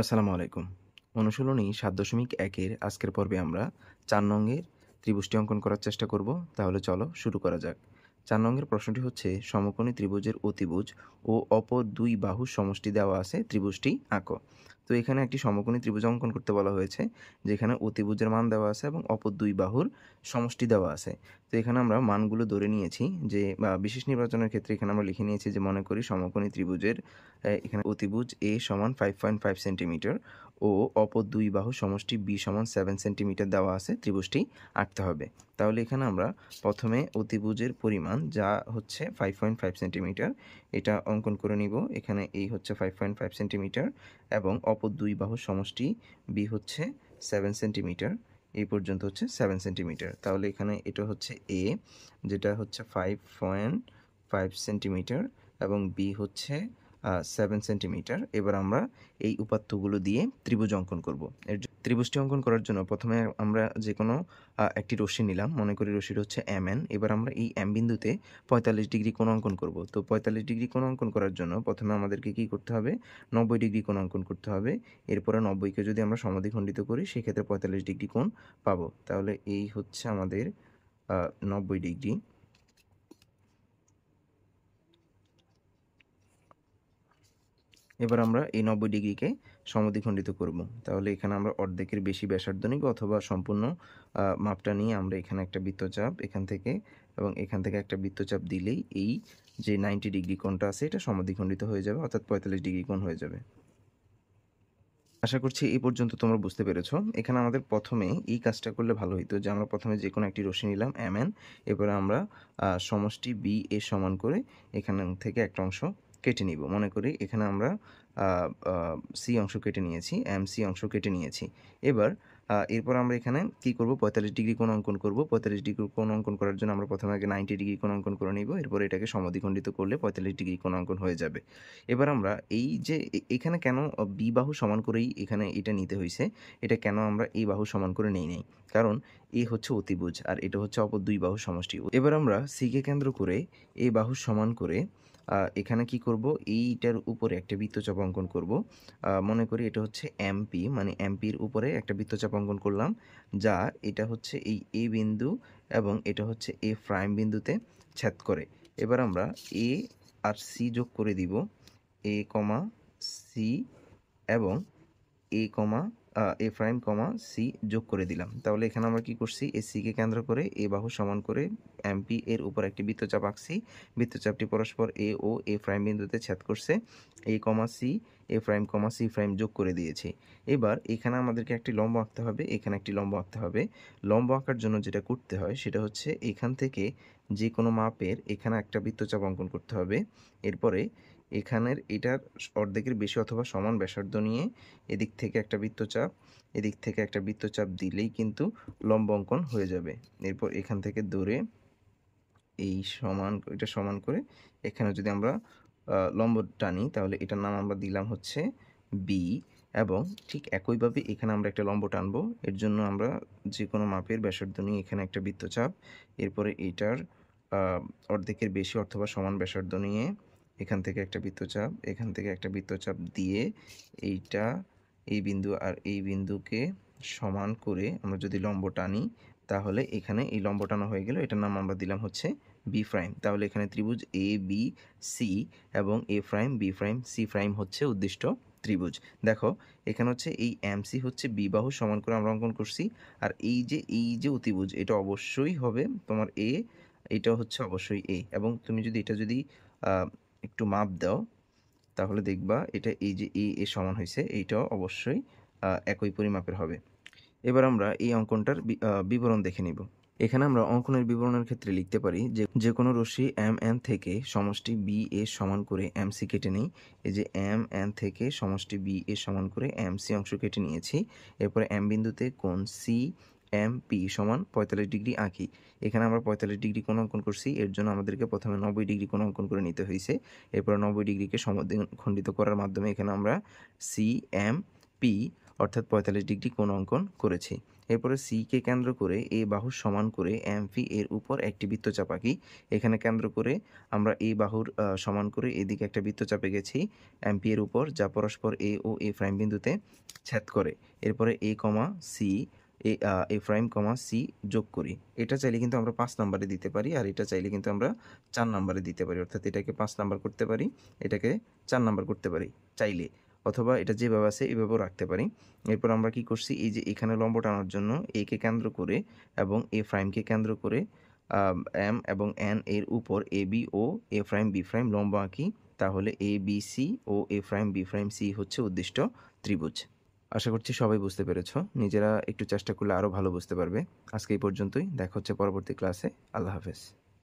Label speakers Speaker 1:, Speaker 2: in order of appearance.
Speaker 1: আসসালামু আলাইকুম। অনুশীলনী ৭.১ এর আজকের পর্বে আমরা ৪ নংয়ের ত্রিভুজটি অঙ্কন করার চেষ্টা করব। তাহলে চলো শুরু করা যাক। ৪ নংয়ের প্রশ্নটি হচ্ছে সমকোণী ত্রিভুজের অতিভুজ ও অপর দুই বাহুর সমষ্টি দেওয়া আছে, ত্রিভুজটি আঁকো। তো এখানে একটি সমকোণী ত্রিভুজ অঙ্কন করতে বলা হয়েছে, যেখানে অতিভুজের মান দেওয়া আছে এবং অপর দুই বাহুর সমষ্টি দেওয়া আছে। তো এখানে আমরা মানগুলো ধরে নিয়েছি যে বিশেষ নির্বাচনের ক্ষেত্রে এখানে আমরা লিখে নিয়েছি যে মনে করি সমকোণী ত্রিভুজের এখানে অতিভুজ A সমান 5.5 সেন্টিমিটার ও অপর দুই বাহুর সমষ্টি B সমান 7 সেন্টিমিটার দেওয়া আছে, ত্রিভুজটি আঁকতে হবে। তাহলে এখানে আমরা প্রথমে অতিভুজের পরিমাণ যা হচ্ছে 5.5 সেন্টিমিটার এটা অঙ্কন করে নিব। এখানে এই হচ্ছে 5.5 সেন্টিমিটার এবং অপর দুই বাহুর সমষ্টি B হচ্ছে 7 সেন্টিমিটার। এই পর্যন্ত হচ্ছে 7 সেন্টিমিটার। তাহলে এখানে এটা হচ্ছে A, যেটা হচ্ছে 5.5 সেন্টিমিটার এবং B হচ্ছে 7 সেন্টিমিটার। এবার আমরা এই উপাত্তগুলো দিয়ে ত্রিভুজ অঙ্কন করব। ত্রিভুজটি অঙ্কন করার জন্য প্রথমে আমরা যে কোনো একটি রশ্মি নিলাম, মনে করি রশ্মিটা হচ্ছে MN। এবার আমরা এই M বিন্দুতে 45 ডিগ্রি কোণ অঙ্কন করব। তো 45 ডিগ্রি কোণ অঙ্কন করার জন্য প্রথমে আমাদেরকে কী করতে হবে? 90 ডিগ্রি কোণ অঙ্কন করতে হবে। এরপরে 90কে যদি আমরা সমদ্বিখণ্ডিত করি সেক্ষেত্রে 45 ডিগ্রি কোণ পাবো। তাহলে এই হচ্ছে আমাদের 90 ডিগ্রি। এবার আমরা এই 90 ডিগ্রিকে সমদ্বিখণ্ডিত করব। তাহলে এখানে আমরা অর্ধেকের বেশি ব্যাসার্ধ নিব অথবা সম্পূর্ণ মাপটা নিয়ে আমরা এখানে একটা বৃত্তচাপ এখান থেকে এবং এখান থেকে একটা বৃত্তচাপ দিলেই এই যে 90 ডিগ্রি কোণটা আছে এটা সমদ্বিখণ্ডিত হয়ে যাবে, অর্থাৎ 45 ডিগ্রি কোণ হয়ে যাবে। আশা করছি এই পর্যন্ত তোমরা বুঝতে পেরেছো। এখানে আমাদের প্রথমে এই কাজটা করলে ভালো হতো যে আমরা প্রথমে যে কোনো একটি রশ্মি নিলাম MN, এরপরে আমরা সমষ্টি B এর সমান করে এখান থেকে একটা অংশ কেটে নিব। মনে করি এখানে আমরা C অংশ কেটে নিয়েছি, MC অংশ কেটে নিয়েছি। এরপর আমরা এখানে কি করব? 45 ডিগ্রি কোণ অঙ্কন করব। 45 ডিগ্রি কোণ অঙ্কন করার জন্য আমরা প্রথমে আগে 90 ডিগ্রি কোণ অঙ্কন করে নিব। এরপর এটাকে সমদ্বিখণ্ডিত করলে 45 ডিগ্রি কোণ অঙ্কন হয়ে যাবে। এবার আমরা এই যে এখানে কেন B বাহু সমান করেই এখানে এটা নিতে হইছে, এটা কেন আমরা এই বাহু সমান করে নেই নাই? কারণ A হচ্ছে অতিভুজ আর এটা হচ্ছে অপর দুই বাহুর সমষ্টি। এবার আমরা C কে কেন্দ্র করে এই বাহু সমান করে এখানে কি করব? এইটার উপরে একটা বৃত্তচাপ অঙ্কন করব। মনে করি এটা হচ্ছে MP, মানে MPর উপরে একটা বৃত্তচাপ অঙ্কন করলাম, যা এটা হচ্ছে এই A বিন্দু এবং এটা হচ্ছে A প্রাইম বিন্দুতে ছেদ করে। এবার আমরা A আর C যোগ করে দিব। A, C এবং A, A প্রাইম, C যোগ করে দিলাম। তাহলে এখানে আমরা কি করছি? এই C কে কেন্দ্র করে A বাহু সমান করে MP এর উপর একটি বৃত্তচাপ আঁকছি। বৃত্তচাপটি পরস্পর A ও A প্রাইম বিন্দুতে ছেদ করছে। A, C, A prime, C prime যোগ করে দিয়েছি। এবার এখানে আমাদেরকে একটি লম্ব আঁকতে হবে, এখানে একটি লম্ব আঁকতে হবে। লম্ব আঁকার জন্য যেটা করতে হয় সেটা হচ্ছে এখান থেকে যে কোনো মাপের এখানে একটা বৃত্তচাপ অঙ্কন করতে হবে। এরপরে এখানের এটার অর্ধেকের বেশি অথবা সমান ব্যাসার্ধ নিয়ে এদিক থেকে একটা বৃত্তচাপ, এদিক থেকে একটা বৃত্তচাপ দিলেই কিন্তু লম্ব অঙ্কন হয়ে যাবে। এরপর এখান থেকে ধরে এই এটা সমান করে এখানে যদি আমরা লম্ব টানি তাহলে এটার নাম আমরা দিলাম হচ্ছে B। এবং ঠিক একইভাবে এখানে আমরা একটা লম্ব টানবো। এর জন্য আমরা যে কোনো মাপের ব্যাসার্ধ নিয়ে এখানে একটা বৃত্তচাপ, এরপরে এটার অর্ধেকের বেশি অথবা সমান ব্যাসার্ধ নিয়ে এখান থেকে একটা বৃত্তচাপ, এখান থেকে একটা বৃত্তচাপ দিয়ে এইটা এই বিন্দু আর এই বিন্দুকে সমান করে আমরা যদি লম্ব টানি তাহলে এখানে এই লম্ব টানা হয়ে গেল। এটার নাম আমরা দিলাম হচ্ছে B প্রাইম। তাহলে এখানে ত্রিভুজ A, B, C এবং A prime, B prime, C prime হচ্ছে উদ্দিষ্ট ত্রিভুজ। দেখো এখানে হচ্ছে এই MC হচ্ছে B বাহু সমান করে আমরা অঙ্কন করছি। আর এই যে অতিভুজ এটা অবশ্যই হবে তোমার A, এটা হচ্ছে অবশ্যই A। এবং তুমি যদি এটা যদি একটু মাপ দাও তাহলে দেখবা এটা এই যে এ সমান হয়েছে, এইটাও অবশ্যই একই পরিমাপের হবে। এবার আমরা এই অঙ্কনটার বিবরণ দেখে নিব। এখানে আমরা অঙ্কনের বিবরণের ক্ষেত্রে লিখতে পারি যে কোনো রশ্মি MN থেকে সমষ্টি B এর সমান করে MC কেটে নেই। এই যে MN থেকে সমষ্টি B এর সমান করে MC অংশ কেটে নিয়েছি। এরপরে M বিন্দুতে কোণ CMP সমান 45 ডিগ্রি আঁকি। এখানে আমরা 45 ডিগ্রি কোণ অঙ্কন করছি, এর জন্য আমাদেরকে প্রথমে 90 ডিগ্রি কোণ অঙ্কন করে নিতে হয়েছে। এরপর 90 ডিগ্রিকে সমদ্বিখণ্ডিত করার মাধ্যমে এখানে আমরা CMP অর্থাৎ 45 ডিগ্রি কোণ অঙ্কন করেছি। এরপরে সিকে কেন্দ্র করে এ বাহুর সমান করে এমপি এর উপর একটি বৃত্তচাপ আঁকি। এখানে কেন্দ্র করে আমরা এ বাহুর সমান করে এদিকে একটা বৃত্তচাপ এঁকেছি এমপি এর উপর, যা পরস্পর এ ও এ প্রাইম বিন্দুতে ছেদ করে। এরপরে এ কমা সি এ প্রাইম কমা সি যোগ করি। এটা চাইলে কিন্তু আমরা 5 নাম্বারে দিতে পারি, আর এটা চাইলে কিন্তু আমরা 4 নাম্বারে দিতে পারি। অর্থাৎ এটাকে 5 নাম্বার করতে পারি, এটাকে 4 নাম্বার করতে পারি চাইলে। অথবা এটা যেভাবে আছে এভাবেও রাখতে পারি। এরপর আমরা কি করছি, এই যে এখানে লম্ব টানার জন্য এ কে কেন্দ্র করে এবং এ প্রাইমকে কেন্দ্র করে এম এবং এন এর উপর A B O A prime B prime লম্ব আঁকি। তাহলে A B C O A prime B prime C হচ্ছে উদ্দিষ্ট ত্রিভুজ। আশা করছি সবাই বুঝতে পেরেছো। নিজেরা একটু চেষ্টা করলে আরও ভালো বুঝতে পারবে। আজকে এই পর্যন্তই। দেখা হচ্ছে পরবর্তী ক্লাসে। আল্লাহ হাফেজ।